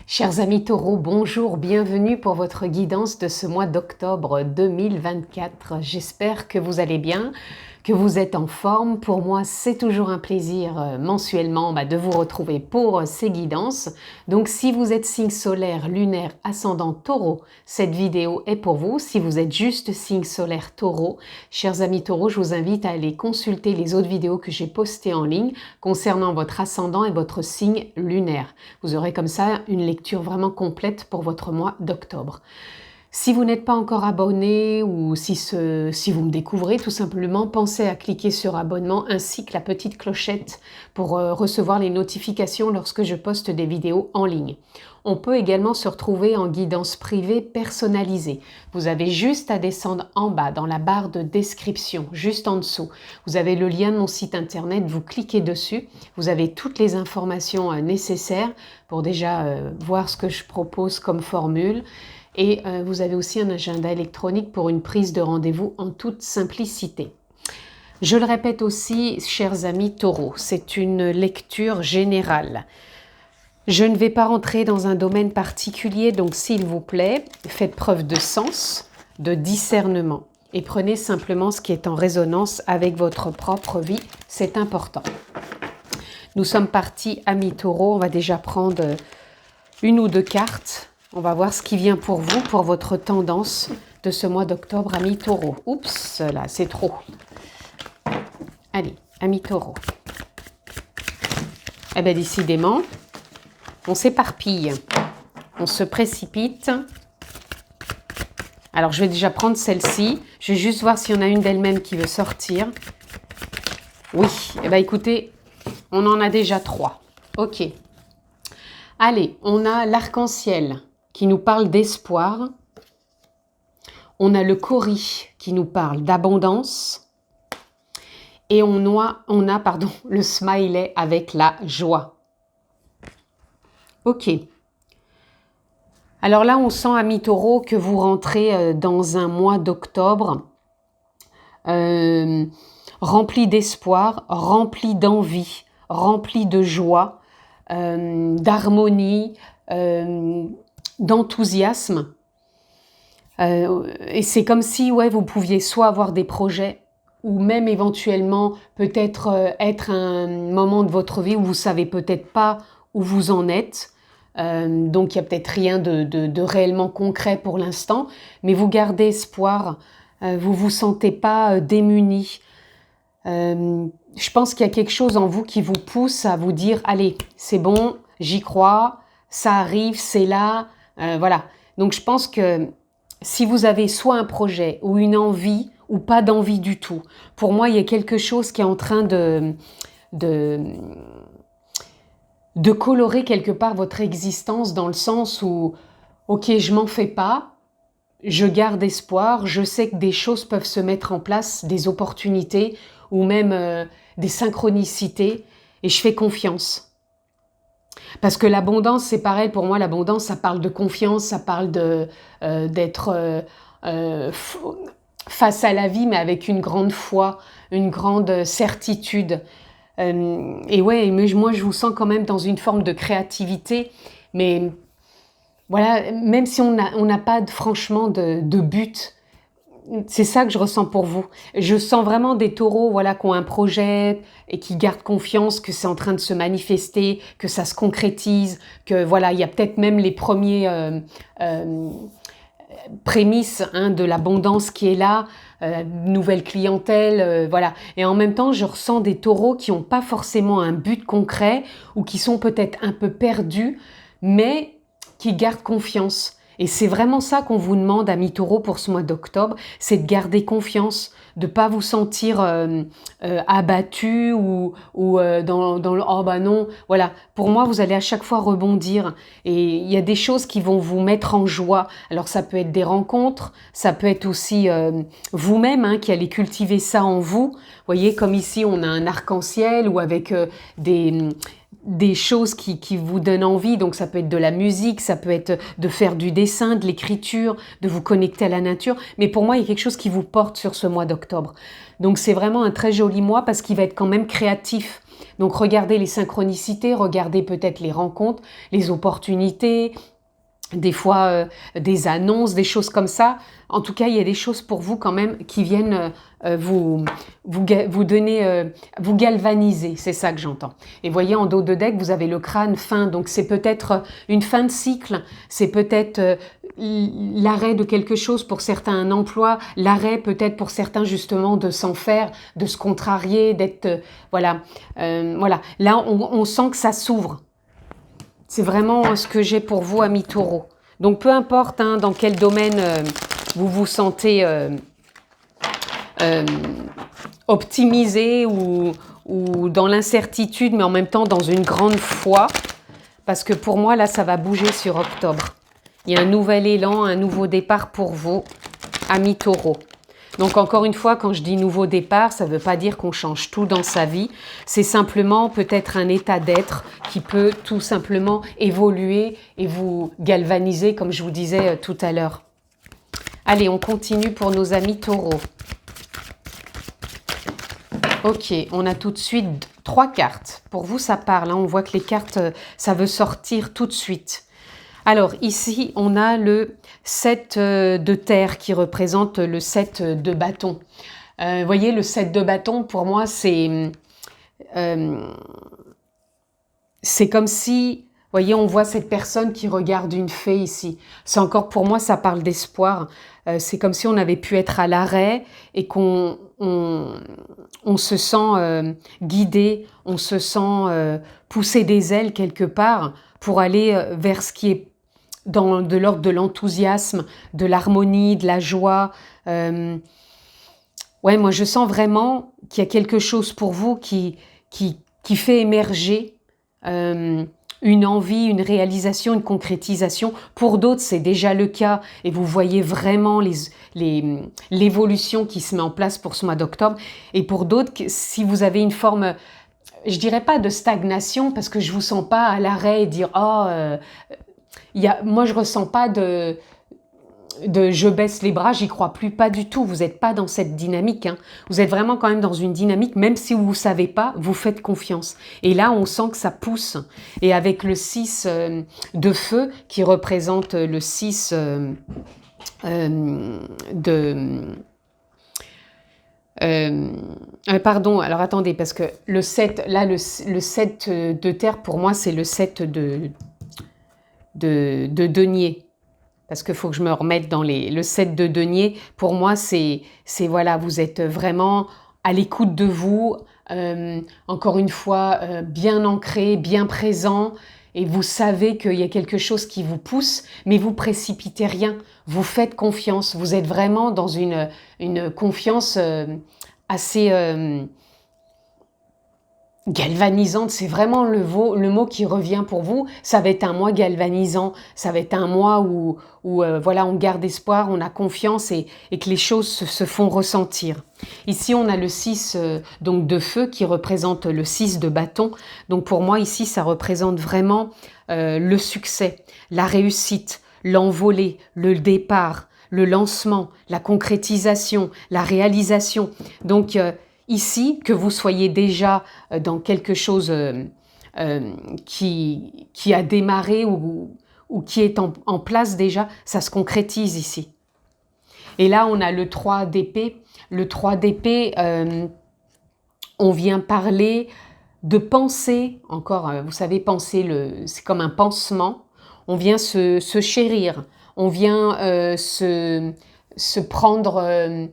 Chers amis taureaux, bonjour, bienvenue pour votre guidance de ce mois d'octobre 2024. J'espère que vous allez bien, que vous êtes en forme. Pour moi, c'est toujours un plaisir mensuellement de vous retrouver pour ces guidances. Donc si vous êtes signe solaire, lunaire, ascendant taureau, cette vidéo est pour vous. Si vous êtes juste signe solaire taureau, chers amis taureaux, je vous invite à aller consulter les autres vidéos que j'ai postées en ligne concernant votre ascendant et votre signe lunaire. Vous aurez comme ça une lecture vraiment complète pour votre mois d'octobre. Si vous n'êtes pas encore abonné ou si vous me découvrez, tout simplement, pensez à cliquer sur abonnement ainsi que la petite clochette pour recevoir les notifications lorsque je poste des vidéos en ligne. On peut également se retrouver en guidance privée personnalisée. Vous avez juste à descendre en bas dans la barre de description, juste en dessous. Vous avez le lien de mon site internet, vous cliquez dessus. Vous avez toutes les informations nécessaires pour déjà voir ce que je propose comme formule. Et vous avez aussi un agenda électronique pour une prise de rendez-vous en toute simplicité. Je le répète aussi, chers amis taureaux, c'est une lecture générale. Je ne vais pas rentrer dans un domaine particulier, donc s'il vous plaît, faites preuve de sens, de discernement et prenez simplement ce qui est en résonance avec votre propre vie, c'est important. Nous sommes partis, amis taureaux, on va déjà prendre une ou deux cartes. On va voir ce qui vient pour vous, pour votre tendance de ce mois d'octobre, amis taureaux. Oups, là, c'est trop. Allez, amis taureaux. Eh bien, décidément, on s'éparpille. On se précipite. Alors, je vais déjà prendre celle-ci. Je vais juste voir s'il y en a une d'elle-même qui veut sortir. Oui, eh bien, écoutez, on en a déjà 3. Ok. Allez, on a l'arc-en-ciel qui nous parle d'espoir. On a le Cori qui nous parle d'abondance. Et on a le smiley avec la joie. Ok. Alors là, on sent, amis taureaux, que vous rentrez dans un mois d'octobre rempli d'espoir, rempli d'envie, rempli de joie, d'harmonie, d'enthousiasme. Et c'est comme si vous pouviez soit avoir des projets ou même éventuellement peut-être être un moment de votre vie où vous ne savez peut-être pas où vous en êtes. Donc il n'y a peut-être rien de réellement concret pour l'instant, mais vous gardez espoir, vous ne vous sentez pas démunis. Je pense qu'il y a quelque chose en vous qui vous pousse à vous dire « Allez, c'est bon, j'y crois, ça arrive, c'est là. » Voilà. Donc je pense que si vous avez soit un projet ou une envie ou pas d'envie du tout, pour moi, il y a quelque chose qui est en train de colorer quelque part votre existence dans le sens où, ok, je m'en fais pas, je garde espoir, je sais que des choses peuvent se mettre en place, des opportunités ou même des synchronicités et je fais confiance. Parce que l'abondance, c'est pareil, pour moi, l'abondance, ça parle de confiance, ça parle d'être face à la vie, mais avec une grande foi, une grande certitude. Et ouais, mais moi, je vous sens quand même dans une forme de créativité, mais voilà, même si on n'a pas franchement de but, c'est ça que je ressens pour vous. Je sens vraiment des taureaux qui ont un projet et qui gardent confiance que c'est en train de se manifester, que ça se concrétise, que voilà, il y a peut-être même les premiers prémices de l'abondance qui est là, nouvelle clientèle, voilà. Et en même temps, je ressens des taureaux qui n'ont pas forcément un but concret ou qui sont peut-être un peu perdus, mais qui gardent confiance. Et c'est vraiment ça qu'on vous demande, amis taureaux, pour ce mois d'octobre, c'est de garder confiance, de ne pas vous sentir abattu ou dans le « oh bah non ». Voilà, pour moi, vous allez à chaque fois rebondir et il y a des choses qui vont vous mettre en joie. Alors ça peut être des rencontres, ça peut être aussi vous-même qui allez cultiver ça en vous. Vous voyez, comme ici, on a un arc-en-ciel ou avec des choses qui vous donnent envie, donc ça peut être de la musique, ça peut être de faire du dessin, de l'écriture, de vous connecter à la nature, mais pour moi il y a quelque chose qui vous porte sur ce mois d'octobre. Donc c'est vraiment un très joli mois parce qu'il va être quand même créatif. Donc regardez les synchronicités, regardez peut-être les rencontres, les opportunités, des fois des annonces, des choses comme ça. En tout cas, il y a des choses pour vous quand même qui viennent vous donner, vous galvaniser, c'est ça que j'entends. Et voyez, en dos de deck, vous avez le crâne fin, donc c'est peut-être une fin de cycle, c'est peut-être l'arrêt de quelque chose pour certains, un emploi, l'arrêt peut-être pour certains justement de s'en faire, de se contrarier, d'être, voilà. Là, on sent que ça s'ouvre. C'est vraiment ce que j'ai pour vous, amis taureaux. Donc, peu importe dans quel domaine vous vous sentez optimisé ou dans l'incertitude, mais en même temps dans une grande foi. Parce que pour moi, là, ça va bouger sur octobre. Il y a un nouvel élan, un nouveau départ pour vous, amis taureaux. Donc encore une fois, quand je dis nouveau départ, ça ne veut pas dire qu'on change tout dans sa vie. C'est simplement peut-être un état d'être qui peut tout simplement évoluer et vous galvaniser, comme je vous disais tout à l'heure. Allez, on continue pour nos amis taureaux. Ok, on a tout de suite 3 cartes. Pour vous, ça parle. On voit que les cartes, ça veut sortir tout de suite. Alors ici, on a le 7 de terre qui représente le 7 de bâton. Vous voyez, le 7 de bâton, pour moi, c'est comme si, vous voyez, on voit cette personne qui regarde une fée ici. C'est encore, pour moi, ça parle d'espoir. C'est comme si on avait pu être à l'arrêt et qu'on se sent guidé, on se sent pousser des ailes quelque part pour aller vers ce qui est de l'ordre de l'enthousiasme, de l'harmonie, de la joie. Ouais, moi je sens vraiment qu'il y a quelque chose pour vous qui fait émerger une envie, une réalisation, une concrétisation. Pour d'autres, c'est déjà le cas et vous voyez vraiment l'évolution qui se met en place pour ce mois d'octobre. Et pour d'autres, si vous avez une forme, je dirais pas de stagnation, parce que je vous sens pas à l'arrêt et dire « Oh, moi je ressens pas de je baisse les bras, j'y crois plus, pas du tout. Vous n'êtes pas dans cette dynamique. Vous êtes vraiment quand même dans une dynamique, même si vous ne savez pas, vous faites confiance. Et là, on sent que ça pousse. Et avec le 6 de feu, qui représente le 6 pardon, alors attendez, parce que le 7, là, le 7 de terre, pour moi, c'est le 7 de denier. Parce qu'il faut que je me remette dans le 7 de denier. Pour moi, c'est voilà, vous êtes vraiment à l'écoute de vous, encore une fois, bien ancré, bien présent, et vous savez qu'il y a quelque chose qui vous pousse, mais vous précipitez rien, vous faites confiance, vous êtes vraiment dans une confiance assez galvanisante, c'est vraiment le mot qui revient pour vous. Ça va être un mois galvanisant, ça va être un mois où voilà, on garde espoir, on a confiance et que les choses se font ressentir. Ici, on a le 6 donc de feu qui représente le 6 de bâton. Donc pour moi, ici, ça représente vraiment le succès, la réussite, l'envolée, le départ, le lancement, la concrétisation, la réalisation. Donc ici, que vous soyez déjà dans quelque chose qui a démarré ou qui est en place déjà, ça se concrétise ici. Et là, on a le 3 d'épée. Le 3 d'épée, on vient parler de penser, encore, vous savez, penser, c'est comme un pansement. On vient se chérir, on vient se prendre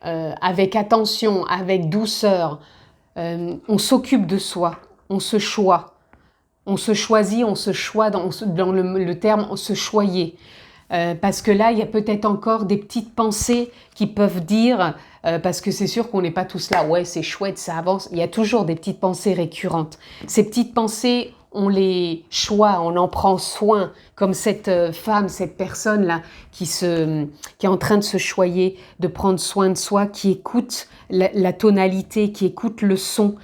avec attention, avec douceur. On s'occupe de soi, on se choisit, on se choisit dans le terme se choyer. Parce que là, il y a peut-être encore des petites pensées qui peuvent dire, parce que c'est sûr qu'on n'est pas tous là, ouais, c'est chouette, ça avance. Il y a toujours des petites pensées récurrentes. Ces petites pensées, on les choisit, on en prend soin, comme cette femme, cette personne-là qui est en train de se choyer, de prendre soin de soi, qui écoute la tonalité, qui écoute le son.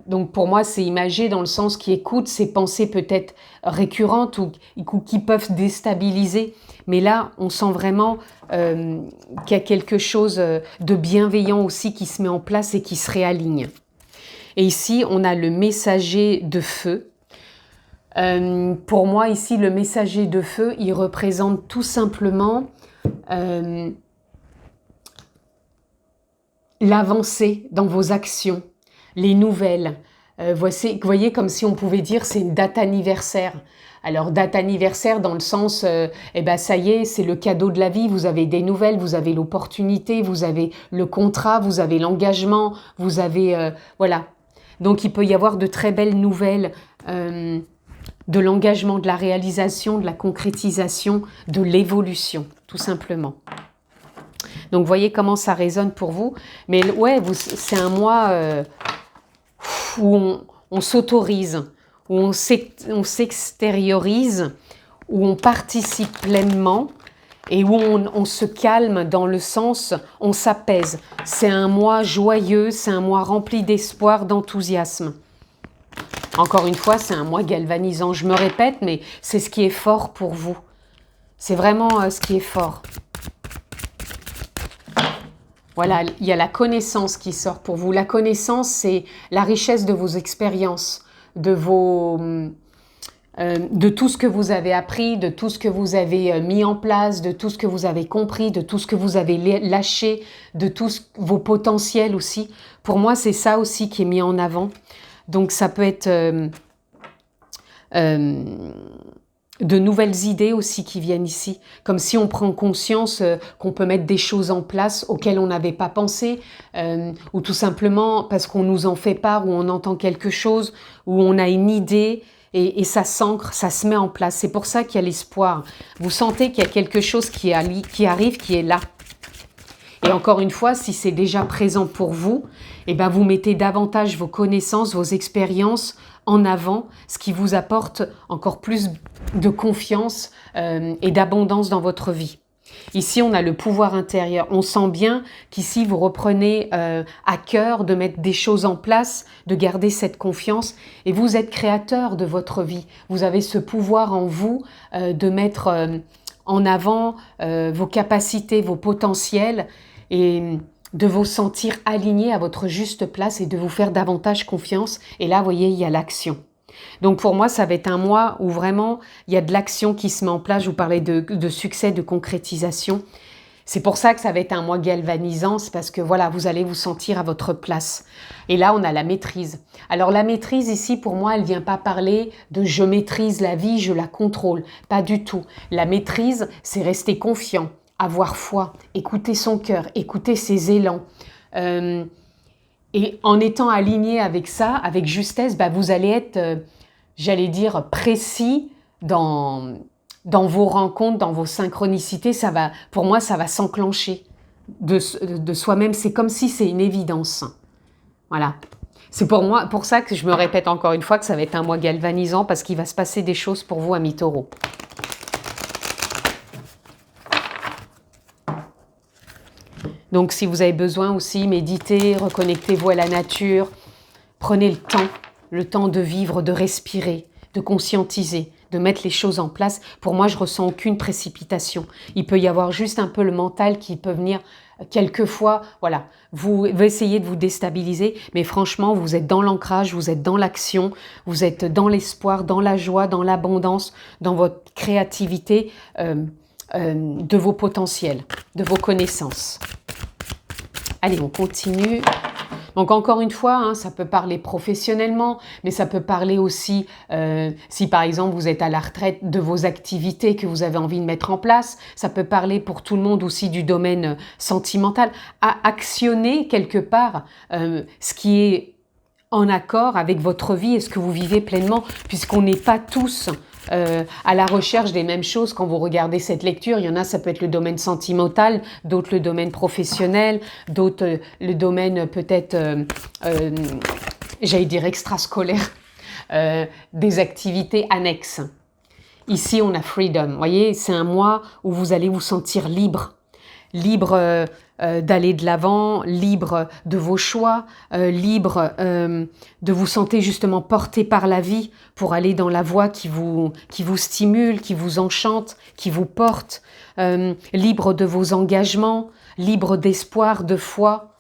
Donc pour moi, c'est imagé dans le sens qui écoute ces pensées peut-être récurrentes ou qui peuvent déstabiliser. Mais là, on sent vraiment qu'il y a quelque chose de bienveillant aussi qui se met en place et qui se réaligne. Et ici, on a le messager de feu. Pour moi, ici, le messager de feu, il représente tout simplement l'avancée dans vos actions, les nouvelles. Vous voyez, comme si on pouvait dire c'est une date anniversaire. Alors, date anniversaire dans le sens, eh ben ça y est, c'est le cadeau de la vie, vous avez des nouvelles, vous avez l'opportunité, vous avez le contrat, vous avez l'engagement, vous avez... voilà. Donc, il peut y avoir de très belles nouvelles de l'engagement, de la réalisation, de la concrétisation, de l'évolution, tout simplement. Donc, voyez comment ça résonne pour vous. Mais ouais, c'est un mois où on s'autorise, où on s'extériorise, où on participe pleinement et où on se calme dans le sens, on s'apaise. C'est un mois joyeux, c'est un mois rempli d'espoir, d'enthousiasme. Encore une fois, c'est un mois galvanisant. Je me répète, mais c'est ce qui est fort pour vous. C'est vraiment ce qui est fort. Voilà, il y a la connaissance qui sort pour vous. La connaissance, c'est la richesse de vos expériences, de tout ce que vous avez appris, de tout ce que vous avez mis en place, de tout ce que vous avez compris, de tout ce que vous avez lâché, de tous vos potentiels aussi. Pour moi, c'est ça aussi qui est mis en avant. Donc, ça peut être de nouvelles idées aussi qui viennent ici. Comme si on prend conscience qu'on peut mettre des choses en place auxquelles on n'avait pas pensé, ou tout simplement parce qu'on nous en fait part, ou on entend quelque chose, ou on a une idée, et ça s'ancre, ça se met en place. C'est pour ça qu'il y a l'espoir. Vous sentez qu'il y a quelque chose qui arrive, qui est là. Et encore une fois, si c'est déjà présent pour vous, eh ben vous mettez davantage vos connaissances, vos expériences en avant, ce qui vous apporte encore plus de confiance et d'abondance dans votre vie. Ici, on a le pouvoir intérieur. On sent bien qu'ici, vous reprenez à cœur de mettre des choses en place, de garder cette confiance. Et vous êtes créateur de votre vie. Vous avez ce pouvoir en vous de mettre en avant vos capacités, vos potentiels et de vous sentir aligné à votre juste place et de vous faire davantage confiance. Et là, vous voyez, il y a l'action. Donc pour moi, ça va être un mois où vraiment il y a de l'action qui se met en place. Je vous parlais de succès, de concrétisation. C'est pour ça que ça va être un mois galvanisant, c'est parce que voilà, vous allez vous sentir à votre place. Et là, on a la maîtrise. Alors la maîtrise ici, pour moi, elle ne vient pas parler de je maîtrise la vie, je la contrôle. Pas du tout. La maîtrise, c'est rester confiant, avoir foi, écouter son cœur, écouter ses élans. Et en étant aligné avec ça, avec justesse, bah vous allez être, j'allais dire, précis dans vos rencontres, dans vos synchronicités. Ça va, pour moi, ça va s'enclencher de soi-même. C'est comme si c'est une évidence. Voilà. C'est pour ça que je me répète encore une fois que ça va être un mois galvanisant parce qu'il va se passer des choses pour vous, amis taureaux. Donc, si vous avez besoin aussi, méditez, reconnectez-vous à la nature. Prenez le temps de vivre, de respirer, de conscientiser, de mettre les choses en place. Pour moi, je ressens aucune précipitation. Il peut y avoir juste un peu le mental qui peut venir quelquefois. Voilà, vous essayez de vous déstabiliser, mais franchement, vous êtes dans l'ancrage, vous êtes dans l'action, vous êtes dans l'espoir, dans la joie, dans l'abondance, dans votre créativité, de vos potentiels, de vos connaissances. Allez, on continue. Donc encore une fois, hein, ça peut parler professionnellement, mais ça peut parler aussi, si par exemple vous êtes à la retraite, de vos activités que vous avez envie de mettre en place. Ça peut parler pour tout le monde aussi du domaine sentimental. À actionner quelque part ce qui est en accord avec votre vie et ce que vous vivez pleinement, puisqu'on n'est pas tous à la recherche des mêmes choses. Quand vous regardez cette lecture, il y en a, ça peut être le domaine sentimental, d'autres le domaine professionnel, d'autres le domaine peut-être, j'allais dire extrascolaire, des activités annexes. Ici, on a freedom. Vous voyez, c'est un mois où vous allez vous sentir libre. Libre d'aller de l'avant, libre de vos choix, libre de vous sentir justement porté par la vie pour aller dans la voie qui vous stimule, qui vous enchante, qui vous porte, libre de vos engagements, libre d'espoir, de foi.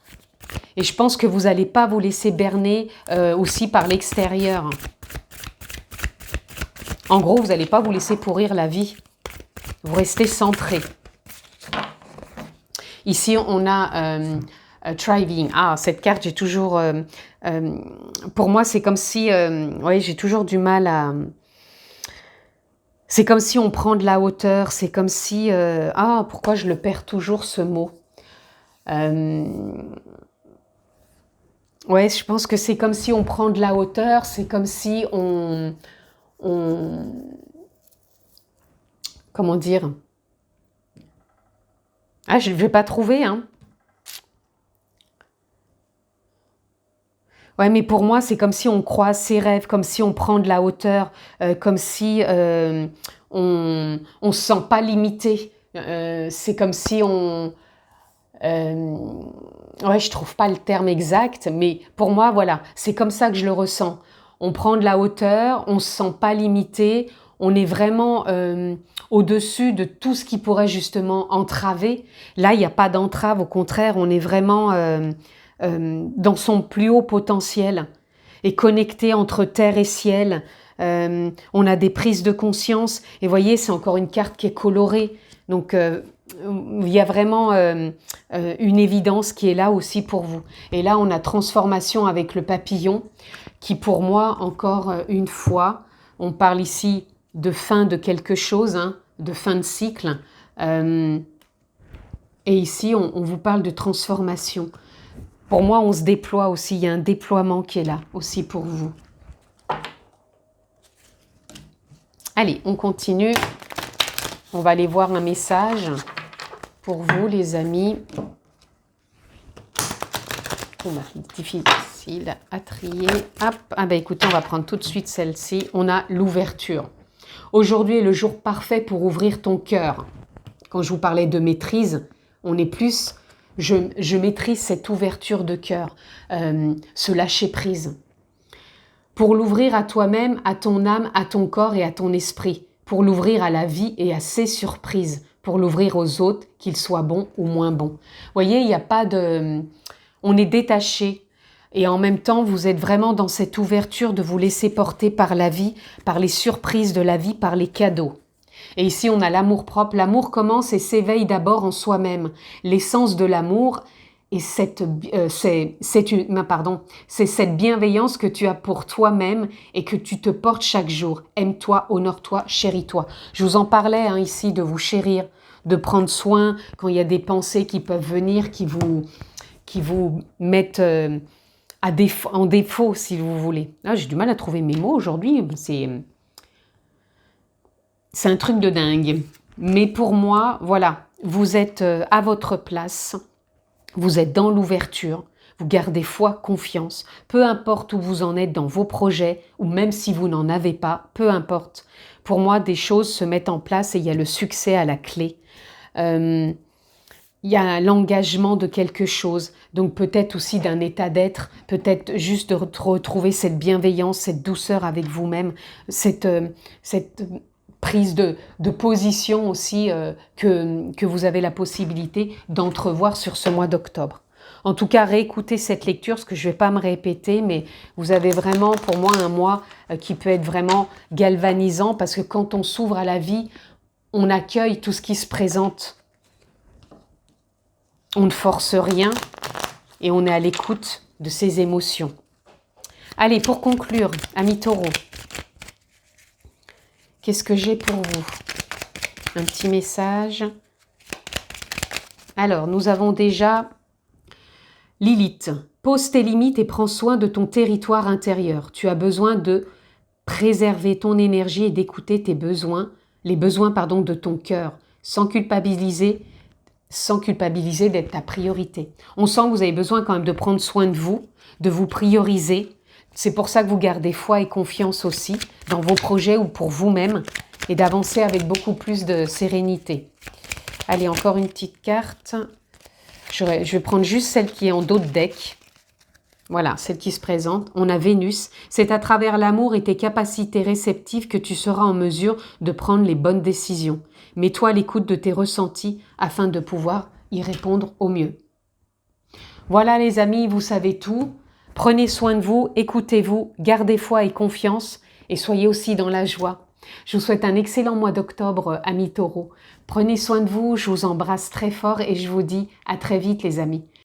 Et je pense que vous n'allez pas vous laisser berner aussi par l'extérieur. En gros, vous n'allez pas vous laisser pourrir la vie. Vous restez centré. Ici, on a Thriving. Ah, cette carte, j'ai toujours... pour moi, c'est comme si... oui, j'ai toujours du mal à... C'est comme si on prend de la hauteur. C'est comme si... ah, pourquoi je le perds toujours, ce mot? Ouais, je pense que c'est comme si on prend de la hauteur. C'est comme si on... Comment dire? Ah, je ne vais pas trouver, hein. Ouais, mais pour moi, c'est comme si on croise ses rêves, comme si on prend de la hauteur, comme si on ne se sent pas limité. C'est comme si on... ouais, je trouve pas le terme exact, mais pour moi, voilà, c'est comme ça que je le ressens. On prend de la hauteur, on se sent pas limité, on est vraiment au-dessus de tout ce qui pourrait justement entraver. Là, il n'y a pas d'entrave, au contraire, on est vraiment dans son plus haut potentiel et connecté entre terre et ciel. On a des prises de conscience et vous voyez, c'est encore une carte qui est colorée. Donc, il y a vraiment une évidence qui est là aussi pour vous. Et là, on a transformation avec le papillon qui, pour moi, encore une fois, on parle ici de fin de quelque chose, hein, de fin de cycle. Et ici, on vous parle de transformation. Pour moi, on se déploie aussi. Il y a un déploiement qui est là aussi pour vous. Allez, on continue. On va aller voir un message pour vous, les amis. Difficile à trier. Hop. Ah ben écoutez, on va prendre tout de suite celle-ci. On a l'ouverture. Aujourd'hui est le jour parfait pour ouvrir ton cœur. Quand je vous parlais de maîtrise, on est plus... Je maîtrise cette ouverture de cœur, ce lâcher-prise. Pour l'ouvrir à toi-même, à ton âme, à ton corps et à ton esprit. Pour l'ouvrir à la vie et à ses surprises. Pour l'ouvrir aux autres, qu'ils soient bons ou moins bons. Vous voyez, il n'y a pas de... On est détaché. Et en même temps, vous êtes vraiment dans cette ouverture de vous laisser porter par la vie, par les surprises de la vie, par les cadeaux. Et ici, on a l'amour-propre. L'amour commence et s'éveille d'abord en soi-même. L'essence de l'amour, et c'est cette bienveillance que tu as pour toi-même et que tu te portes chaque jour. Aime-toi, honore-toi, chéris-toi. Je vous en parlais hein, ici de vous chérir, de prendre soin quand il y a des pensées qui peuvent venir, qui vous mettent en défaut, si vous voulez. Ah, j'ai du mal à trouver mes mots aujourd'hui. C'est un truc de dingue. Mais pour moi, voilà, vous êtes à votre place. Vous êtes dans l'ouverture, vous gardez foi, confiance, peu importe où vous en êtes dans vos projets, ou même si vous n'en avez pas, peu importe. Pour moi, des choses se mettent en place et il y a le succès à la clé. Il y a l'engagement de quelque chose, donc peut-être aussi d'un état d'être, peut-être juste de retrouver cette bienveillance, cette douceur avec vous-même, cette prise de position aussi que vous avez la possibilité d'entrevoir sur ce mois d'octobre. En tout cas, réécoutez cette lecture, parce que je ne vais pas me répéter, mais vous avez vraiment, pour moi, un mois qui peut être vraiment galvanisant, parce que quand on s'ouvre à la vie, on accueille tout ce qui se présente. On ne force rien et on est à l'écoute de ses émotions. Allez, pour conclure, amis taureaux, qu'est-ce que j'ai pour vous? Un petit message. Alors, nous avons déjà Lilith. Pose tes limites et prends soin de ton territoire intérieur. Tu as besoin de préserver ton énergie et d'écouter tes besoins, les besoins de ton cœur, sans culpabiliser d'être ta priorité. On sent que vous avez besoin quand même de prendre soin de vous prioriser. C'est pour ça que vous gardez foi et confiance aussi dans vos projets ou pour vous-même et d'avancer avec beaucoup plus de sérénité. Allez, encore une petite carte. Je vais prendre juste celle qui est en dos de deck. Voilà, celle qui se présente. On a Vénus. C'est à travers l'amour et tes capacités réceptives que tu seras en mesure de prendre les bonnes décisions. Mets-toi à l'écoute de tes ressentis afin de pouvoir y répondre au mieux. Voilà les amis, vous savez tout. Prenez soin de vous, écoutez-vous, gardez foi et confiance et soyez aussi dans la joie. Je vous souhaite un excellent mois d'octobre, amis taureaux. Prenez soin de vous, je vous embrasse très fort et je vous dis à très vite les amis.